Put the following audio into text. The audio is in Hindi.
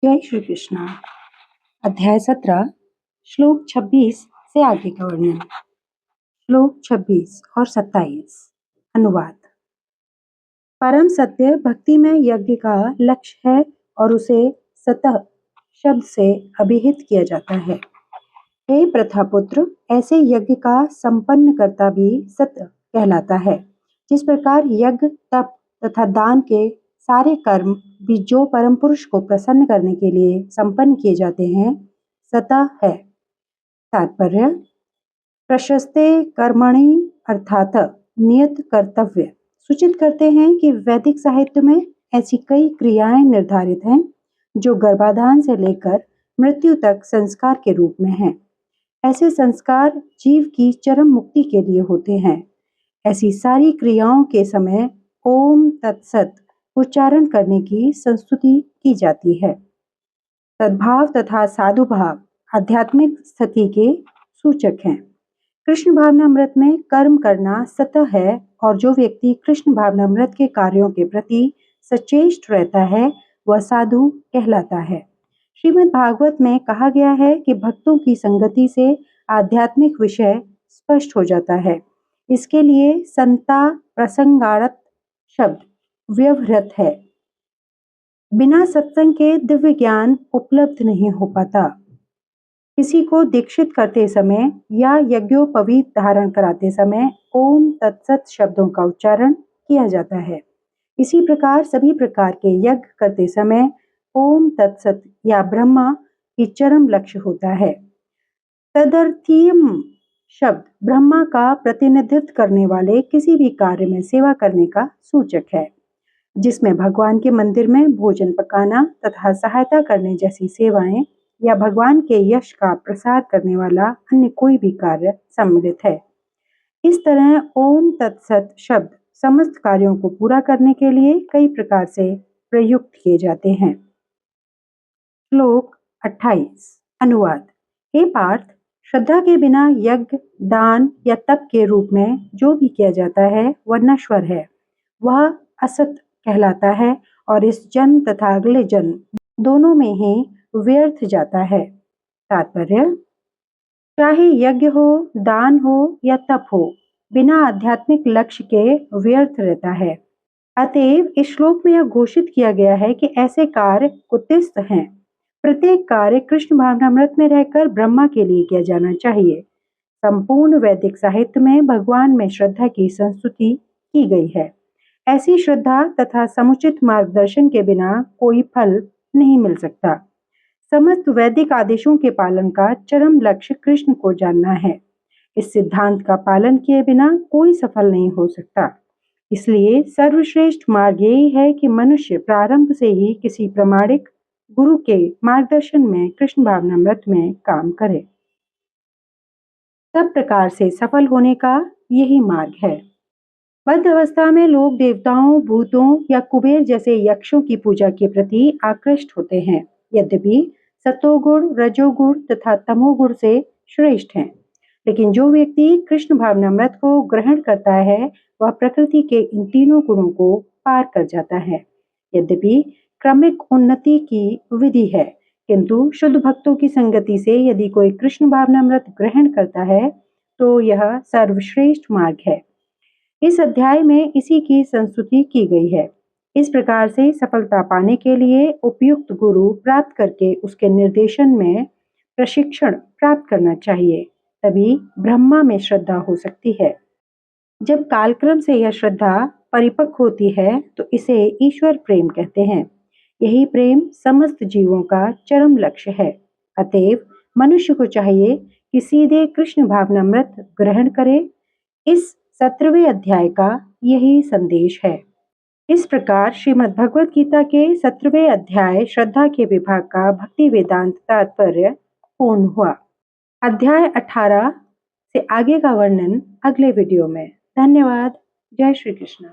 जय श्री कृष्णा। अध्याय 17 श्लोक 26 से आगे का वर्णन। श्लोक 26 और 27 अनुवाद। परम सत्य भक्ति में यज्ञ का लक्ष्य है और उसे सतः शब्द से अभिहित किया जाता है। हे प्रथापुत्र, ऐसे यज्ञ का संपन्न करता भी सत्य कहलाता है। जिस प्रकार यज्ञ, तप तथा दान के सारे कर्म भी जो परम पुरुष को प्रसन्न करने के लिए संपन्न किए जाते हैं, सतः है। तात्पर्य: प्रशस्ते कर्मणि अर्थात नियत कर्तव्य सूचित करते हैं कि वैदिक साहित्य में ऐसी कई क्रियाएं निर्धारित हैं जो गर्भाधान से लेकर मृत्यु तक संस्कार के रूप में हैं। ऐसे संस्कार जीव की चरम मुक्ति के लिए होते हैं। ऐसी सारी क्रियाओं के समय ओम तत्सत उच्चारण करने की संस्तुति की जाती है। सद्भाव तथा साधुभाव आध्यात्मिक स्थिति के सूचक हैं। कृष्ण भावनामृत में कर्म करना सतः है और जो व्यक्ति कृष्ण भावनामृत के कार्यों के प्रति सचेष्ट रहता है वह साधु कहलाता है। श्रीमद् भागवत में कहा गया है कि भक्तों की संगति से आध्यात्मिक विषय स्पष्ट हो जाता है। इसके लिए संता प्रसंगारत शब्द व्यवहृत है। बिना सत्संग के दिव्य ज्ञान उपलब्ध नहीं हो पाता। किसी को दीक्षित करते समय या यज्ञोपवीत धारण कराते समय ओम तत्सत शब्दों का उच्चारण किया जाता है। इसी प्रकार सभी प्रकार के यज्ञ करते समय ओम तत्सत या ब्रह्मा की चरम लक्ष्य होता है। तदर्थीयम शब्द ब्रह्मा का प्रतिनिधित्व करने वाले किसी भी कार्य में सेवा करने का सूचक है, जिसमें भगवान के मंदिर में भोजन पकाना तथा सहायता करने जैसी सेवाएं या भगवान के यश का प्रसार करने वाला अन्य कोई भी कार्य सम्मिलित है। इस तरह ओम तत्सत शब्द समस्त कार्यों को पूरा करने के लिए कई प्रकार से प्रयुक्त किए जाते हैं। श्लोक 28 अनुवाद। हे पार्थ, श्रद्धा के बिना यज्ञ, दान या तप के रूप में जो भी किया जाता है वह नश्वर है, वह असत कहलाता है और इस जन्म तथा अगले जन्म दोनों में ही व्यर्थ जाता है। तात्पर्य: चाहे यज्ञ हो, दान हो या तप हो, बिना आध्यात्मिक लक्ष्य के व्यर्थ रहता है। अतएव इस श्लोक में यह घोषित किया गया है कि ऐसे कार्य कुत्सित हैं। प्रत्येक कार्य कृष्ण भावनामृत में रहकर ब्रह्मा के लिए किया जाना चाहिए। संपूर्ण वैदिक साहित्य में भगवान में श्रद्धा की संस्तुति की गई है। ऐसी श्रद्धा तथा समुचित मार्गदर्शन के बिना कोई फल नहीं मिल सकता। समस्त वैदिक आदेशों के पालन का चरम लक्ष्य कृष्ण को जानना है। इस सिद्धांत का पालन किए बिना कोई सफल नहीं हो सकता। इसलिए सर्वश्रेष्ठ मार्ग यही है कि मनुष्य प्रारंभ से ही किसी प्रामाणिक गुरु के मार्गदर्शन में कृष्ण भावनामृत में काम करे। सब प्रकार से सफल होने का यही मार्ग है। बद्ध अवस्था में लोग देवताओं, भूतों या कुबेर जैसे यक्षों की पूजा के प्रति आकृष्ट होते हैं। यद्यपि सतोगुण, रजोगुण तथा तमोगुण से श्रेष्ठ हैं, लेकिन जो व्यक्ति कृष्ण भावनामृत को ग्रहण करता है वह प्रकृति के इन तीनों गुणों को पार कर जाता है। यद्यपि क्रमिक उन्नति की विधि है, किंतु शुद्ध भक्तों की संगति से यदि कोई कृष्ण भावनामृत ग्रहण करता है तो यह सर्वश्रेष्ठ मार्ग है। इस अध्याय में इसी की संस्तुति की गई है। इस प्रकार से सफलता पाने के लिए उपयुक्त गुरु प्राप्त करके उसके निर्देशन में प्रशिक्षण प्राप्त करना चाहिए, तभी ब्रह्मा में श्रद्धा हो सकती है। जब कालक्रम से यह श्रद्धा परिपक्व होती है तो इसे ईश्वर प्रेम कहते हैं। यही प्रेम समस्त जीवों का चरम लक्ष्य है। अतएव मनुष्य को चाहिए कि सीधे कृष्ण भावनामृत ग्रहण करे। इस 17वें अध्याय का यही संदेश है। इस प्रकार श्रीमद् भगवत गीता के 17वें अध्याय श्रद्धा के विभाग का भक्ति वेदांत तात्पर्य पूर्ण हुआ। अध्याय 18 से आगे का वर्णन अगले वीडियो में। धन्यवाद। जय श्री कृष्ण।